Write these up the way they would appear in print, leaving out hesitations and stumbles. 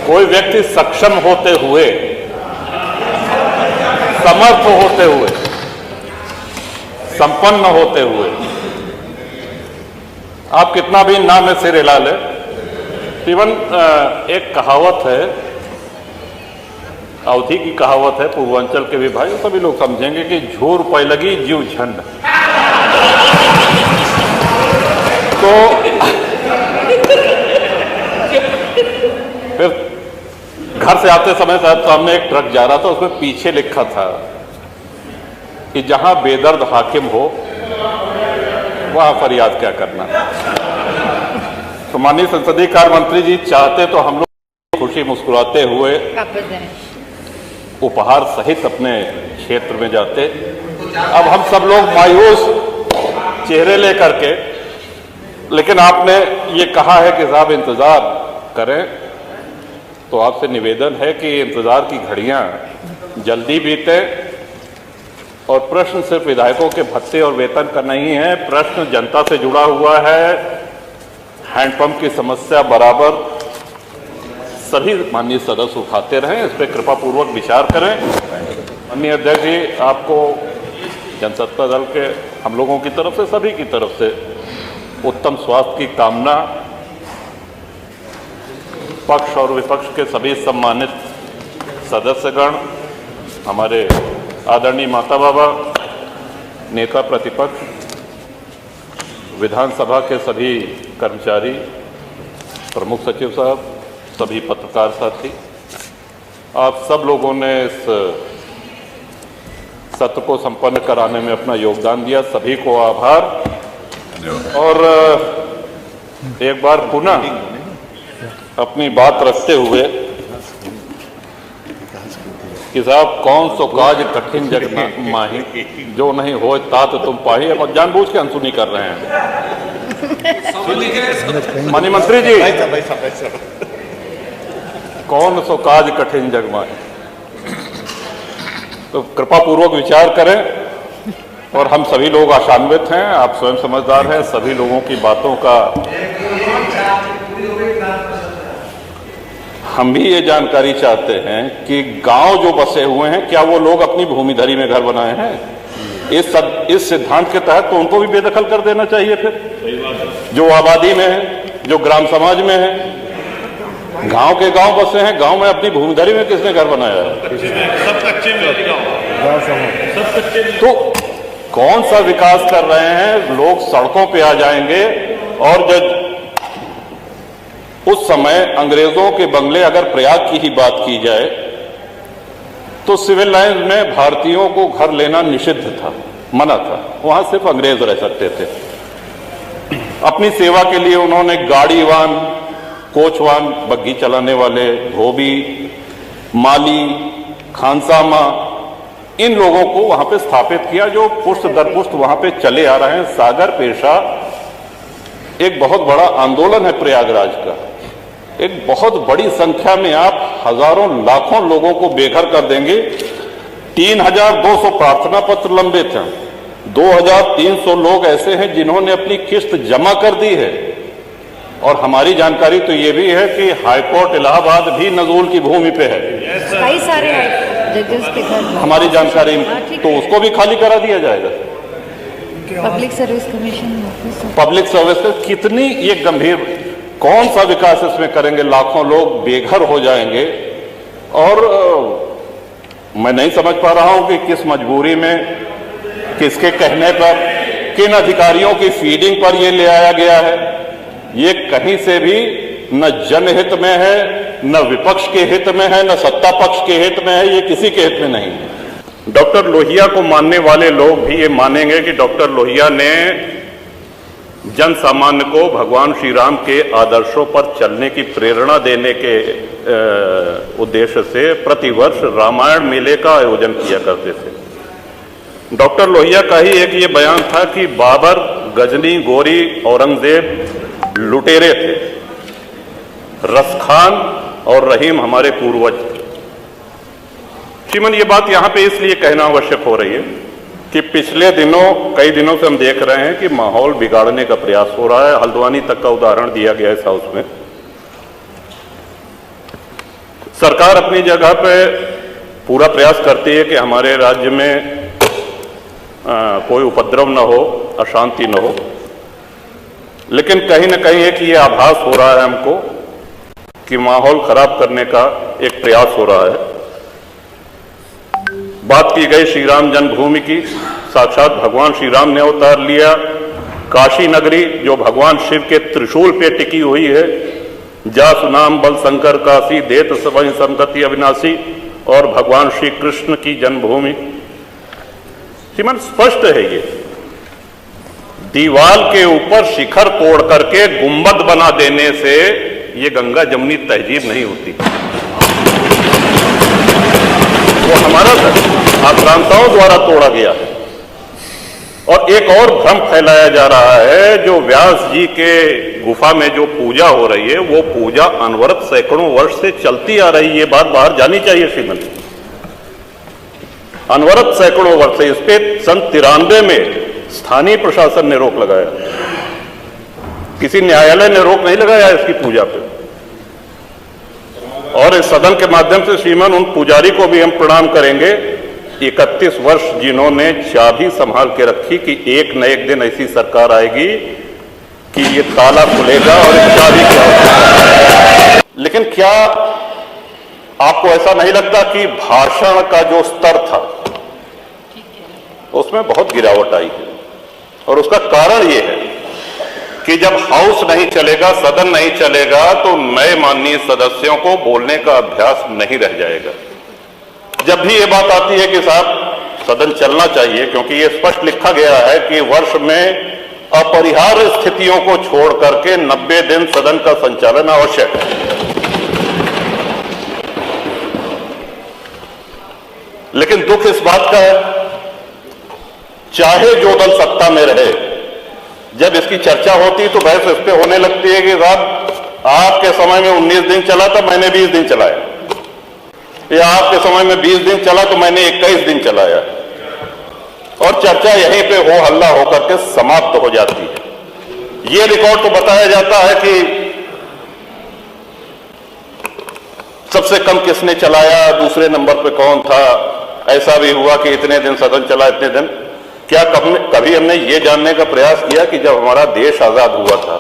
कोई व्यक्ति सक्षम होते हुए, समर्थ होते हुए, संपन्न होते हुए, आप कितना भी नाम में सिर हिला ले, इवन एक कहावत है, अवधि की कहावत है, पूर्वांचल के भी भाई सभी लोग समझेंगे कि झूर पै लगी जीव झंड। तो फिर घर से आते समय साहब सामने एक ट्रक जा रहा था, उसमें पीछे लिखा था कि जहां बेदर्द हाकिम हो वहां फरियाद क्या करना। तो माननीय संसदीय कार्य मंत्री जी चाहते तो हम लोग खुशी मुस्कुराते हुए उपहार सहित अपने क्षेत्र में जाते। अब हम सब लोग मायूस चेहरे लेकर के, लेकिन आपने ये कहा है कि साहब इंतजार करें, तो आपसे निवेदन है कि इंतजार की घड़ियां जल्दी बीते। और प्रश्न सिर्फ विधायकों के भत्ते और वेतन का नहीं है, प्रश्न जनता से जुड़ा हुआ है। हैंडपंप की समस्या बराबर सभी माननीय सदस्य उठाते रहें, इस पर कृपापूर्वक विचार करें। माननीय अध्यक्ष जी, आपको जनसत्ता दल के हम लोगों की तरफ से, सभी की तरफ से उत्तम स्वास्थ्य की कामना। पक्ष और विपक्ष के सभी सम्मानित सदस्यगण, हमारे आदरणीय माता बाबा, नेता प्रतिपक्ष, विधानसभा के सभी कर्मचारी, प्रमुख सचिव साहब, सभी पत्रकार साथी, आप सब लोगों ने इस सत्र को संपन्न कराने में अपना योगदान दिया, सभी को आभार। और एक बार पुनः अपनी बात रखते हुए कि साहब कौन सो काज कठिन जग माही, जो नहीं हो तात तुम पाही। अब जानबूझ के अनसुनी कर रहे हैं माननीय मंत्री जी, कौन सो काज कठिन जग माही। तो कृपा पूर्वक विचार करें। और हम सभी लोग आशान्वित हैं, आप स्वयं समझदार हैं, सभी लोगों की बातों का हम भी ये जानकारी चाहते हैं कि गांव जो बसे हुए हैं, क्या वो लोग अपनी भूमिधरी में घर बनाए हैं? इस सिद्धांत के तहत तो उनको भी बेदखल कर देना चाहिए। फिर जो आबादी में है, जो ग्राम समाज में है, गांव के गांव बसे हैं, गांव में अपनी भूमिधरी में किसने घर बनाया है? सब कच्चे में। तो कौन सा विकास कर रहे हैं? लोग सड़कों पे आ जाएंगे। और जब उस समय अंग्रेजों के बंगले, अगर प्रयाग की ही बात की जाए, तो सिविल लाइन में भारतीयों को घर लेना निषिद्ध था, मना था, वहां सिर्फ अंग्रेज रह सकते थे। अपनी सेवा के लिए उन्होंने गाड़ीवान, कोचवान, बग्घी चलाने वाले, धोबी, माली, खानसामा, इन लोगों को वहां पे स्थापित किया, जो पुष्ट दर पुष्ट वहां पे चले आ रहे हैं। सागर पेशा एक बहुत बड़ा आंदोलन है प्रयागराज का। एक बहुत बड़ी संख्या में आप हजारों लाखों लोगों को बेघर कर देंगे। 3200 प्रार्थना पत्र लंबित हैं, 2300 लोग ऐसे हैं जिन्होंने अपनी किस्त जमा कर दी है। और हमारी जानकारी तो ये भी है कि हाईकोर्ट इलाहाबाद भी नजूल की भूमि पे है, कई सारे जजेस के घर, हमारी जानकारी। तो उसको भी खाली करा दिया जाएगा। Public service commission, public service का कितनी ये गंभीर, कौन सा विकास इसमें करेंगे? लाखों लोग बेघर हो जाएंगे। और मैं नहीं समझ पा रहा हूं कि किस मजबूरी में, किसके कहने पर, किन अधिकारियों की फीडिंग पर ये ले आया गया है। ये कहीं से भी न जनहित में है, न विपक्ष के हित में है, न सत्ता पक्ष के हित में है, ये किसी के हित में नहीं है। डॉक्टर लोहिया को मानने वाले लोग भी ये मानेंगे कि डॉक्टर लोहिया ने जन सामान्य को भगवान श्री राम के आदर्शों पर चलने की प्रेरणा देने के उद्देश्य से प्रतिवर्ष रामायण मेले का आयोजन किया करते थे। डॉक्टर लोहिया का ही एक ये बयान था कि बाबर, गजनी, गोरी, औरंगजेब लुटेरे थे, रसखान और रहीम हमारे पूर्वज थे। श्रीमन, ये बात यहां पे इसलिए कहना आवश्यक हो रही है कि पिछले दिनों, कई दिनों से हम देख रहे हैं कि माहौल बिगाड़ने का प्रयास हो रहा है। हल्द्वानी तक का उदाहरण दिया गया इस हाउस में। सरकार अपनी जगह पे पूरा प्रयास करती है कि हमारे राज्य में कोई उपद्रव न हो, अशांति न हो, लेकिन कहीं न कहीं एक ये आभास हो रहा है हमको कि माहौल खराब करने का एक प्रयास हो रहा है। बात की गई श्री राम जन्मभूमि की, साक्षात भगवान श्री राम ने अवतार लिया। काशी नगरी जो भगवान शिव के त्रिशूल पे टिकी हुई है, जा सुनाम बल शंकर काशी, देत सबहि संगति अविनाशी, और भगवान श्री कृष्ण की जन्मभूमि। श्रीमान स्पष्ट है ये, दीवाल के ऊपर शिखर तोड़ करके गुंबद बना देने से ये गंगा जमुनी तहजीब नहीं होती। वो हमारा आक्रांताओं द्वारा तोड़ा गया है। और एक और भ्रम फैलाया जा रहा है, जो व्यास जी के गुफा में जो पूजा हो रही है, वो पूजा अनवरत सैकड़ों वर्ष से चलती आ रही है। ये बात बाहर जानी चाहिए श्रीमन। अनवरत सैकड़ों वर्ष से, इस पे सन 93 में स्थानीय प्रशासन ने रोक लगाया, किसी न्यायालय ने रोक नहीं लगाया इसकी पूजा पे। और इस सदन के माध्यम से श्रीमान उन पुजारी को भी हम प्रणाम करेंगे, 31 वर्ष जिन्होंने चाबी संभाल के रखी कि एक न एक दिन ऐसी सरकार आएगी कि ये ताला खुलेगा और इस चाबी क्या। लेकिन क्या आपको ऐसा नहीं लगता कि भाषण का जो स्तर था उसमें बहुत गिरावट आई है? और उसका कारण ये है कि जब हाउस नहीं चलेगा, सदन नहीं चलेगा, तो नए माननीय सदस्यों को बोलने का अभ्यास नहीं रह जाएगा। जब भी ये बात आती है कि साहब सदन चलना चाहिए, क्योंकि ये स्पष्ट लिखा गया है कि वर्ष में अपरिहार्य स्थितियों को छोड़ करके 90 दिन सदन का संचालन आवश्यक है। लेकिन दुख इस बात का है, चाहे जो दल सत्ता में रहे, जब इसकी चर्चा होती तो बहस इस पे होने लगती है कि साहब आपके समय में 19 दिन चला था, मैंने 20 दिन चलाया, या आपके समय में 20 दिन चला तो मैंने 21 दिन चलाया, और चर्चा यहीं पे हो हल्ला होकर के समाप्त हो जाती है। ये रिकॉर्ड तो बताया जाता है कि सबसे कम किसने चलाया, दूसरे नंबर पे कौन था, ऐसा भी हुआ कि इतने दिन सदन चला, इतने दिन। क्या कभी हमने ये जानने का प्रयास किया कि जब हमारा देश आजाद हुआ था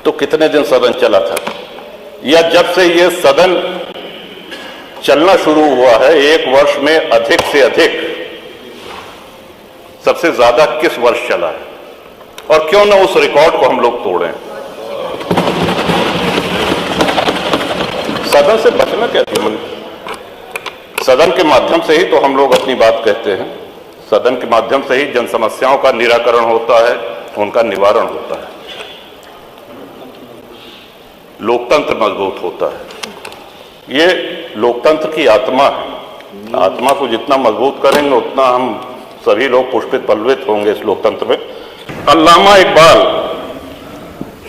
तो कितने दिन सदन चला था, या जब से ये सदन चलना शुरू हुआ है एक वर्ष में अधिक से अधिक सबसे ज्यादा किस वर्ष चला है, और क्यों ना उस रिकॉर्ड को हम लोग तोड़ें। सदन से बचना क्या थी? सदन के माध्यम से ही तो हम लोग अपनी बात कहते हैं, सदन के माध्यम से ही जन समस्याओं का निराकरण होता है, उनका निवारण होता है, लोकतंत्र मजबूत होता है। ये लोकतंत्र की आत्मा है। आत्मा को जितना मजबूत करेंगे उतना हम सभी लोग पुष्पित पल्लवित होंगे इस लोकतंत्र में। अल्लामा इकबाल,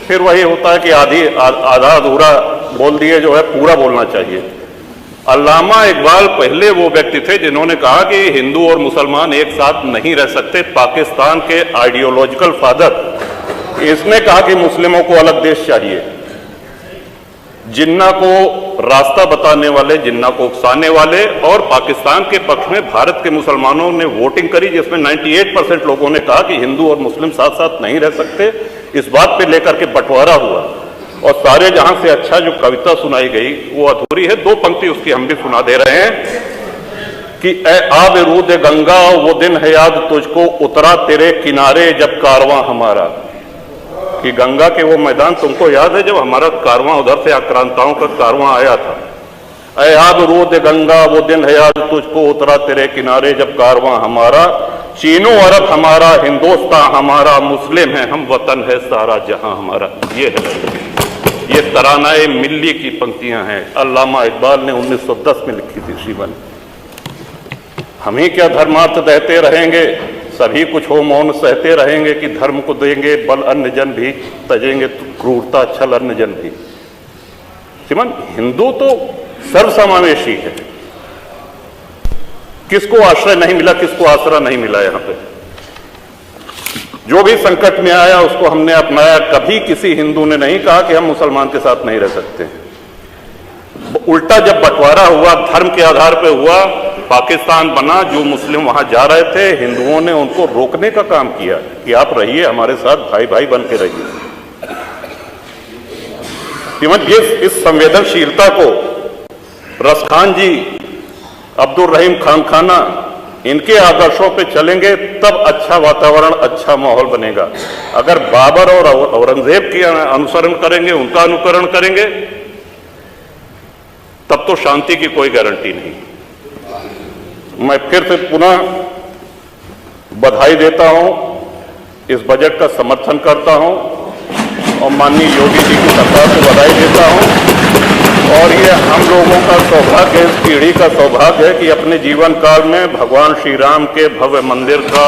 फिर वही होता है कि आधा अधूरा बोल दिए जो है पूरा बोलना चाहिए। अल्लामा इकबाल पहले वो व्यक्ति थे जिन्होंने कहा कि हिंदू और मुसलमान एक साथ नहीं रह सकते। पाकिस्तान के आइडियोलॉजिकल फादर इसने कहा कि मुस्लिमों को अलग देश चाहिए। जिन्ना को रास्ता बताने वाले, जिन्ना को उकसाने वाले, और पाकिस्तान के पक्ष में भारत के मुसलमानों ने वोटिंग करी जिसमें 98% लोगों ने कहा कि हिंदू और मुस्लिम साथ साथ नहीं रह सकते। इस बात पे लेकर के बंटवारा हुआ, और सारे जहां से अच्छा जो कविता सुनाई गई वो अधूरी है। 2 पंक्ति उसकी हम भी सुना दे रहे हैं कि ए आब रूद गंगा वो दिन है याद तुझको, उतरा तेरे किनारे जब कारवां हमारा। कि गंगा के वो मैदान तुमको याद है जब हमारा कारवां उधर से आक्रांताओं का कारवां आया था। ए आब रूद गंगा वो दिन है याद तुझको, उतरा तेरे किनारे जब कारवां हमारा। चीनो अरब हमारा, हिंदुस्तान हमारा, मुस्लिम है हम, वतन है सारा जहां हमारा। ये तरानाए मिल्ली की पंक्तियां हैं, अल्लामा इकबाल ने 1910 में लिखी थी श्रीमान। हम ही क्या धर्मार्थ देते रहेंगे, सभी कुछ हो मौन सहते रहेंगे, कि धर्म को देंगे बल अन्य जन भी, तजेंगे क्रूरता छल अन्य जन भी। श्रीमान, हिंदू तो सर्वसमावेशी है। किसको आश्रय नहीं मिला, किसको आसरा नहीं मिला? यहां पे जो भी संकट में आया उसको हमने अपनाया। कभी किसी हिंदू ने नहीं कहा कि हम मुसलमान के साथ नहीं रह सकते। उल्टा जब बंटवारा हुआ, धर्म के आधार पर हुआ, पाकिस्तान बना, जो मुस्लिम वहां जा रहे थे, हिंदुओं ने उनको रोकने का काम किया कि आप रहिए हमारे साथ, भाई भाई बन के रहिए। ये इस संवेदनशीलता को रसखान जी, अब्दुल रहीम खान खाना, इनके आदर्शों पे चलेंगे तब अच्छा वातावरण, अच्छा माहौल बनेगा। अगर बाबर और औरंगजेब की अनुसरण करेंगे, उनका अनुकरण करेंगे, तब तो शांति की कोई गारंटी नहीं। मैं फिर से पुनः बधाई देता हूं, इस बजट का समर्थन करता हूं और माननीय योगी जी की सरकार को बधाई देता हूं। और ये हम लोगों का सौभाग्य, इस पीढ़ी का सौभाग्य है कि अपने जीवन काल में भगवान श्री राम के भव्य मंदिर का